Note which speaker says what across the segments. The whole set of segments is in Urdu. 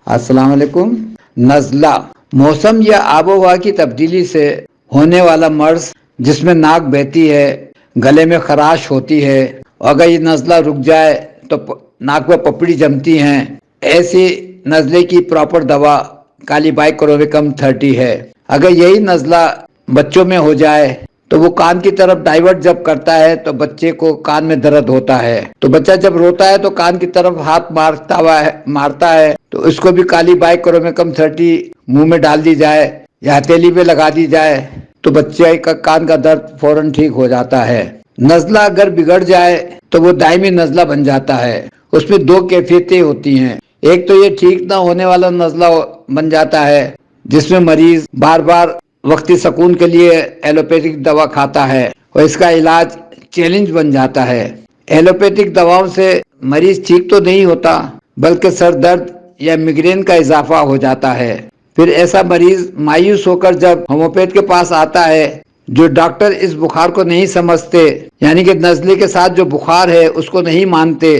Speaker 1: السلام علیکم۔ نزلہ موسم یا آب و ہوا کی تبدیلی سے ہونے والا مرض جس میں ناک بہتی ہے، گلے میں خراش ہوتی ہے، اور اگر یہ نزلہ رک جائے تو ناک میں پپڑی جمتی ہیں، ایسی نزلے کی پراپر دوا کالی بائی کرویکم 30 ہے۔ اگر یہی نزلہ بچوں میں ہو جائے تو وہ کان کی طرف ڈائیورٹ جب کرتا ہے تو بچے کو کان میں درد ہوتا ہے، تو بچہ جب روتا ہے تو کان کی طرف ہاتھ مارتا ہے، تو اس کو بھی کالی بائی کرومیکم 30 منہ میں ڈال دی جائے یا ہتھیلی پہ لگا دی جائے تو بچے کا کان کا درد فوراً ٹھیک ہو جاتا ہے۔ نزلہ اگر بگڑ جائے تو وہ دائمی نزلہ بن جاتا ہے۔ اس میں دو کیفیتیں ہوتی ہیں، ایک تو یہ ٹھیک نہ ہونے والا نزلہ بن جاتا ہے جس میں مریض بار بار وقتی سکون کے لیے ایلوپیتھک دوا کھاتا ہے اور اس کا علاج چیلنج بن جاتا ہے۔ ایلوپیتھک دواؤں سے مریض ٹھیک تو نہیں ہوتا بلکہ سر درد یا میگرین کا اضافہ ہو جاتا ہے۔ پھر ایسا مریض مایوس ہو کر جب ہومیوپیتھ کے پاس آتا ہے، جو ڈاکٹر اس بخار کو نہیں سمجھتے، یعنی کہ نزلے کے ساتھ جو بخار ہے اس کو نہیں مانتے،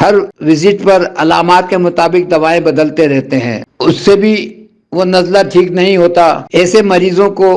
Speaker 1: ہر وزٹ پر علامات کے مطابق دوائیں بدلتے رہتے ہیں، اس سے بھی وہ نزلہ ٹھیک نہیں ہوتا۔ ایسے مریضوں کو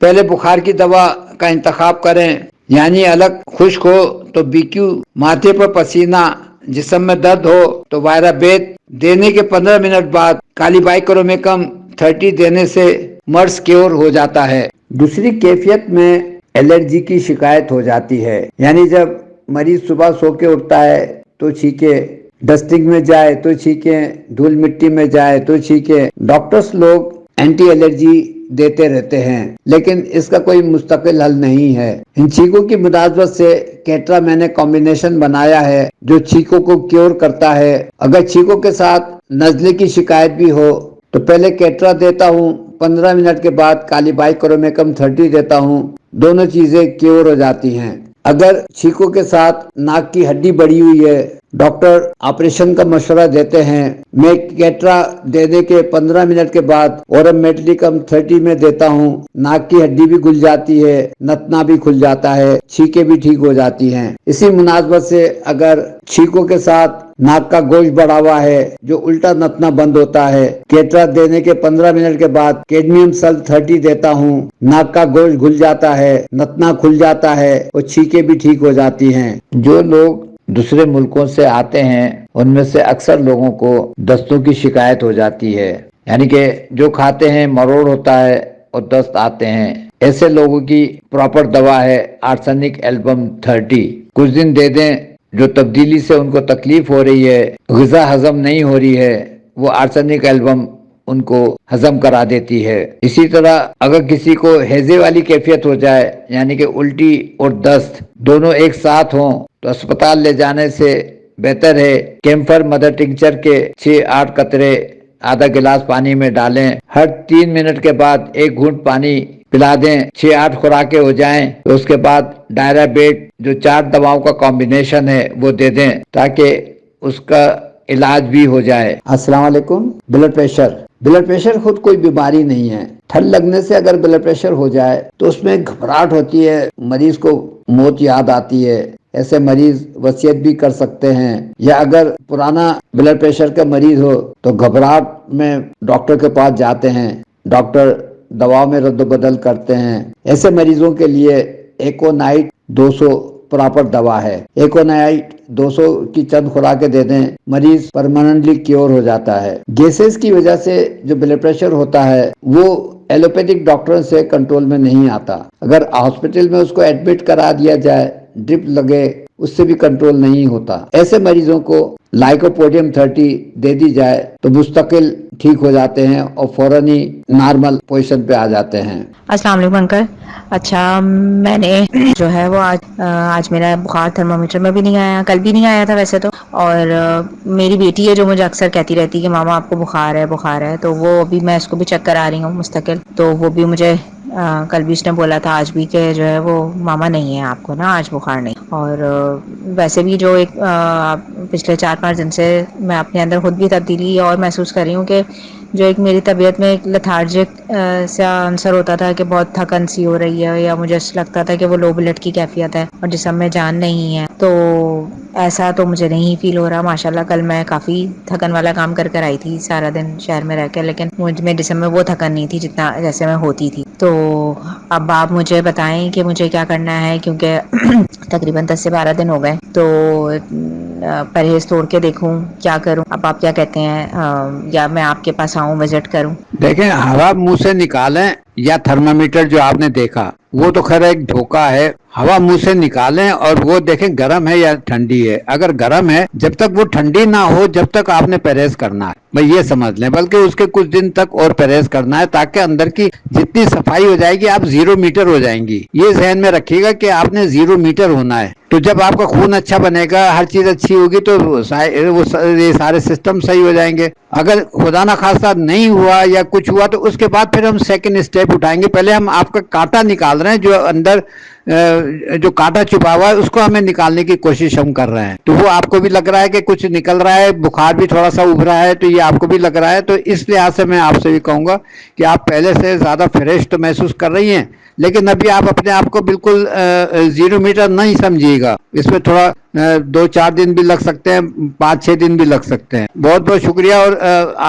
Speaker 1: پہلے بخار کی دوا کا انتخاب کریں، یعنی الگ خشک ہو تو BQ، ماتھے پر پسینہ، جسم میں درد ہو تو وائرا بیت دینے کے 15 منٹ بعد کالی بائی کرومیکم 30 دینے سے مرض کیور ہو جاتا ہے۔ دوسری کیفیت میں الرجی کی شکایت ہو جاتی ہے، یعنی جب مریض صبح سو کے اٹھتا ہے تو چھینکے، ڈسٹنگ میں جائے تو چھینکے، دھول مٹی میں جائے تو چھینکے۔ ڈاکٹرز لوگ اینٹی الرجی دیتے رہتے ہیں لیکن اس کا کوئی مستقل حل نہیں ہے۔ ان چھینکوں کی مناسبت سے کیٹرا میں نے کمبینیشن بنایا ہے جو چھینکوں کو کیور کرتا ہے۔ اگر چھینکوں کے ساتھ نزلے کی شکایت بھی ہو تو پہلے کیٹرا دیتا ہوں، 15 منٹ کے بعد کالی بائی کرومیکم 30 دیتا ہوں، دونوں چیزیں کیور ہو جاتی ہیں۔ اگر چھینکوں کے ساتھ ناک کی ہڈی بڑھی ہوئی ہے، ڈاکٹر آپریشن کا مشورہ دیتے ہیں۔ میں کیٹرا دینے کے 15 منٹ کے بعد اورم میٹلیکم 30 میں دیتا ہوں، ناک کی ہڈی بھی گل جاتی ہے، نتنا بھی کھل جاتا ہے، چھینکیں بھی ٹھیک ہو جاتی ہیں۔ اسی مناسبت سے اگر چھینکوں کے ساتھ ناک کا گوشت بڑھا ہوا ہے جو الٹا نتنا بند ہوتا ہے، کیٹرا دینے کے 15 منٹ کے بعد کیڈمیم سل 30 دیتا ہوں، ناک کا گوشت گھل جاتا ہے، نتنا کھل جاتا ہے اور چھینکیں بھی ٹھیک ہو جاتی ہیں۔ جو لوگ دوسرے ملکوں سے آتے ہیں ان میں سے اکثر لوگوں کو دستوں کی شکایت ہو جاتی ہے، یعنی کہ جو کھاتے ہیں مروڑ ہوتا ہے اور دست آتے ہیں۔ ایسے لوگوں کی پراپر دوا ہے آرسینک ایلبم 30۔ کچھ دن دے دیں، جو تبدیلی سے ان کو تکلیف ہو رہی ہے، غذا ہضم نہیں ہو رہی ہے، وہ آرسینک ایلبم ان کو ہضم کرا دیتی ہے۔ اسی طرح اگر کسی کو ہیضے والی کیفیت ہو جائے، یعنی کہ الٹی اور دست دونوں ایک ساتھ ہوں، تو اسپتال لے جانے سے بہتر ہے کیمفر مدر ٹنکچر کے 6-8 قطرے آدھا گلاس پانی میں ڈالیں، ہر 3 منٹ کے بعد 1 گھونٹ پانی پلا دیں، 6-8 خوراکیں ہو جائیں تو اس کے بعد ڈائرا بیٹ جو 4 دواؤں کا کمبینیشن ہے وہ دے دیں تاکہ اس کا علاج بھی ہو جائے۔ السلام علیکم۔ بلڈ پریشر خود کوئی بیماری نہیں ہے۔ ٹھنڈ لگنے سے اگر بلڈ پریشر ہو جائے تو اس میں گھبراہٹ ہوتی ہے، مریض کو موت یاد آتی ہے۔ ایسے مریض وصیت بھی کر سکتے ہیں، یا اگر پرانا بلڈ پریشر کا مریض ہو تو گھبراہٹ میں ڈاکٹر کے پاس جاتے ہیں، ڈاکٹر دواؤں میں رد و بدل کرتے ہیں۔ ایسے مریضوں کے لیے ایکونائٹ 200 پراپر دوا ہے۔ ایکونائٹ 200 کی چند خوراکیں دے دیں، مریض پرماننٹلی کیور ہو جاتا ہے۔ گیسز کی وجہ سے جو بلڈ پریشر ہوتا ہے وہ ایلوپیتھک ڈاکٹر سے کنٹرول میں نہیں آتا۔ اگر ہاسپٹل میں اس کو ایڈمٹ کرا دیا جائے، ڈرپ لگے، اس سے بھی کنٹرول نہیں ہوتا۔ ایسے مریضوں کو لائکوپوڈیم 30 دے دی جائے تو مستقل ٹھیک ہو جاتے ہیں اور فوراً ہی نارمل پوزیشن پہ آ جاتے ہیں۔
Speaker 2: السلام علیکم انکل۔ اچھا، میں نے جو ہے وہ آج میرا بخار تھرمومیٹر میں بھی نہیں آیا، کل بھی نہیں آیا تھا ویسے تو، اور میری بیٹی ہے جو مجھے اکثر کہتی رہتی ہے کہ ماما آپ کو بخار ہے، تو وہ ابھی میں اس کو بھی چیک کرا رہی ہوں مستقل، تو وہ بھی مجھے کل بھی اس نے بولا تھا، آج بھی، کہ جو ہے وہ ماما نہیں ہے آپ کو نا آج بخار نہیں۔ اور ویسے بھی جو ایک پچھلے 4-5 دن سے میں اپنے اندر خود بھی تبدیلی اور محسوس کر رہی ہوں کہ جو ایک میری طبیعت میں ایک لتھارجک سا عنصر ہوتا تھا کہ بہت تھکن سی ہو رہی ہے یا مجھے لگتا تھا کہ وہ لو بلڈ کی کیفیت ہے اور جسم میں جان نہیں ہے، تو ایسا تو مجھے نہیں فیل ہو رہا ماشاءاللہ. کل میں کافی تھکن والا کام کر آئی تھی سارا دن شہر میں رہ کے، لیکن مجھ میں جسم میں وہ تھکن نہیں تھی جتنا جیسے میں ہوتی تھی. تو اب آپ مجھے بتائیں کہ مجھے کیا کرنا ہے، کیونکہ تقریباً 10 سے 12 دن ہو گئے، تو پرہیز توڑ کے دیکھوں کیا کروں. اب آپ کیا کہتے ہیں، یا میں آپ کے پاس آؤں، وزٹ کروں؟
Speaker 1: دیکھیں، ہوا منہ سے نکالیں یا تھرمامیٹر جو آپ نے دیکھا وہ تو خیر ایک دھوکہ ہے. ہوا منہ سے نکالیں اور وہ دیکھیں گرم ہے یا ٹھنڈی ہے. اگر گرم ہے، جب تک وہ ٹھنڈی نہ ہو جب تک آپ نے پرہیز کرنا ہے، میں یہ سمجھ لیں. بلکہ اس کے کچھ دن تک اور پرہیز کرنا ہے تاکہ اندر کی جتنی صفائی ہو جائے گی آپ 0 میٹر ہو جائیں گی. یہ ذہن میں رکھیے گا کہ آپ نے 0 میٹر ہونا ہے. تو جب آپ کا خون اچھا بنے گا، ہر چیز اچھی ہوگی، تو یہ سارے سسٹم صحیح ہو جائیں گے. اگر خدا نخواستہ نہیں ہوا یا کچھ ہوا تو اس کے بعد پھر ہم سیکنڈ اسٹیپ اٹھائیں گے. پہلے ہم آپ کا کانٹا نکال رہے ہیں، جو اندر جو کانٹا چھپا ہوا ہے اس کو ہمیں نکالنے کی کوشش ہم کر رہے ہیں. تو وہ آپ کو بھی لگ رہا ہے کہ کچھ نکل رہا ہے، بخار بھی تھوڑا سا ابھرا ہے، تو یہ آپ کو بھی لگ رہا ہے. تو اس لحاظ سے میں آپ سے بھی کہوں گا کہ آپ پہلے سے زیادہ فریش تو محسوس کر رہی ہیں، لیکن ابھی آپ اپنے آپ کو بالکل 0 میٹر نہیں سمجھیے گا. اس میں تھوڑا 2-4 دن بھی لگ سکتے ہیں، 5-6 دن بھی لگ سکتے ہیں. بہت بہت شکریہ. اور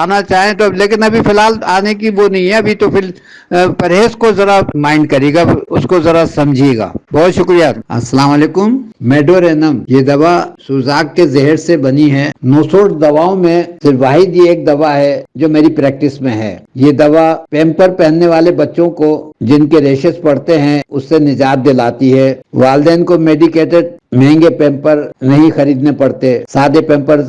Speaker 1: آنا چاہیں تو، لیکن ابھی فی الحال آنے کی وہ نہیں ہے. ابھی تو پھر پرہیز کو ذرا مائنڈ کریے گا، اس کو ذرا سمجھیے گا. بہت شکریہ. السلام علیکم. میڈورینم یہ دوا سوزاک کے زہر سے بنی ہے. 900 دواؤں میں صرف واحد یہ ایک دوا ہے جو میری پریکٹس میں ہے. یہ دوا پیمپر پہننے والے بچوں کو جن کے ریشز پڑتے ہیں اس سے نجات دلاتی ہے. والدین کو میڈیکیٹڈ مہنگے پیمپر نہیں خریدنے پڑتے، سادے پیمپر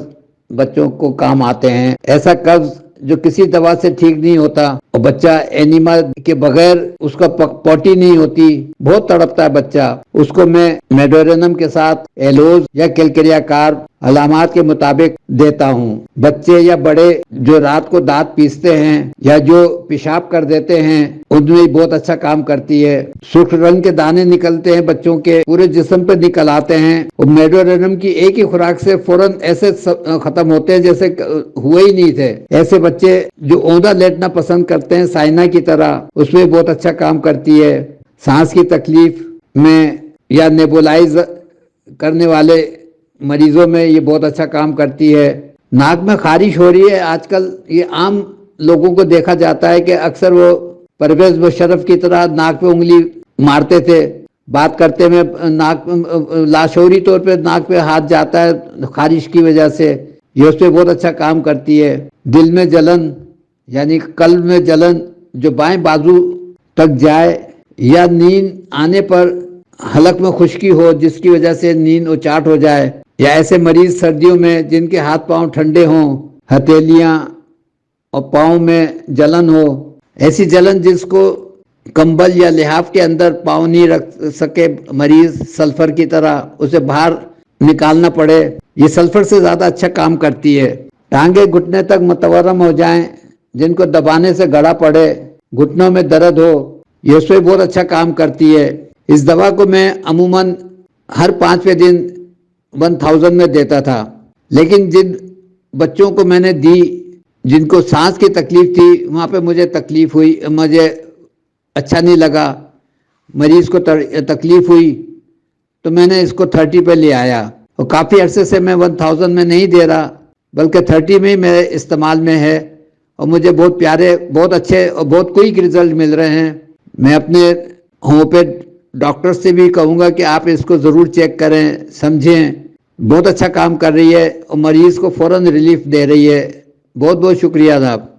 Speaker 1: بچوں کو کام آتے ہیں. ایسا قبض جو کسی دوا سے ٹھیک نہیں ہوتا، اور بچہ اینیما کے بغیر اس کا پوٹی نہیں ہوتی، بہت تڑپتا ہے بچہ، اس کو میں میڈورینم کے ساتھ ایلوز یا کیلکریا کارب علامات کے مطابق دیتا ہوں. بچے یا بڑے جو رات کو دانت پیستے ہیں یا جو پیشاب کر دیتے ہیں ان میں بہت اچھا کام کرتی ہے. سرخ رنگ کے دانے نکلتے ہیں بچوں کے، پورے جسم پہ نکل آتے ہیں، اور میڈورینم کی ایک ہی خوراک سے فوراً ایسے ختم ہوتے ہیں جیسے ہوئے ہی نہیں تھے. ایسے بچے جو اوندا لیٹنا پسند کرتے ہیں سائنا کی طرح، اس میں بہت اچھا کام کرتی ہے. سانس کی تکلیف میں یا نیبولائز کرنے والے مریضوں میں یہ بہت اچھا کام کرتی ہے. ناک میں خارش ہو رہی ہے آج کل، یہ عام لوگوں کو دیکھا جاتا ہے کہ اکثر وہ پرویز مشرف کی طرح ناک پہ انگلی مارتے تھے بات کرتے میں، ناک لاشعوری طور پہ ناک پہ ہاتھ جاتا ہے خارش کی وجہ سے. یہ اس پہ بہت اچھا کام کرتی ہے. دل میں جلن یعنی قلب میں جلن جو بائیں بازو تک جائے، یا نیند آنے پر حلق میں خشکی ہو جس کی وجہ سے نیند اچاٹ ہو جائے، یا ایسے مریض سردیوں میں جن کے ہاتھ پاؤں ٹھنڈے ہوں، ہتھیلیاں اور پاؤں میں جلن ہو، ایسی جلن جس کو کمبل یا لحاف کے اندر پاؤں نہیں رکھ سکے مریض سلفر کی طرح، اسے باہر نکالنا پڑے، یہ سلفر سے زیادہ اچھا کام کرتی ہے. ٹانگیں گھٹنے تک متورم ہو جائیں، جن کو دبانے سے گڑا پڑے، گھٹنوں میں درد ہو، یہ اس پہ بہت اچھا کام کرتی ہے. اس دوا کو میں عموماً ہر 5ویں دن 1000 میں دیتا تھا، لیکن جن بچوں کو میں نے دی جن کو سانس کی تکلیف تھی وہاں پہ مجھے تکلیف ہوئی، مجھے اچھا نہیں لگا، مریض کو تکلیف ہوئی، تو میں نے اس کو 30 پہ لے آیا. اور کافی عرصے سے میں 1000 میں نہیں دے رہا بلکہ 30 میں ہی میرے استعمال میں ہے، اور مجھے بہت پیارے، بہت اچھے اور بہت کوئک رزلٹ مل رہے ہیں. میں اپنے ہومیوپیتھ ڈاکٹر سے بھی کہوں گا کہ آپ اس کو ضرور چیک کریں، سمجھیں، بہت اچھا کام کر رہی ہے اور مریض کو فوراً ریلیف دے رہی ہے. بہت بہت شکریہ صاحب.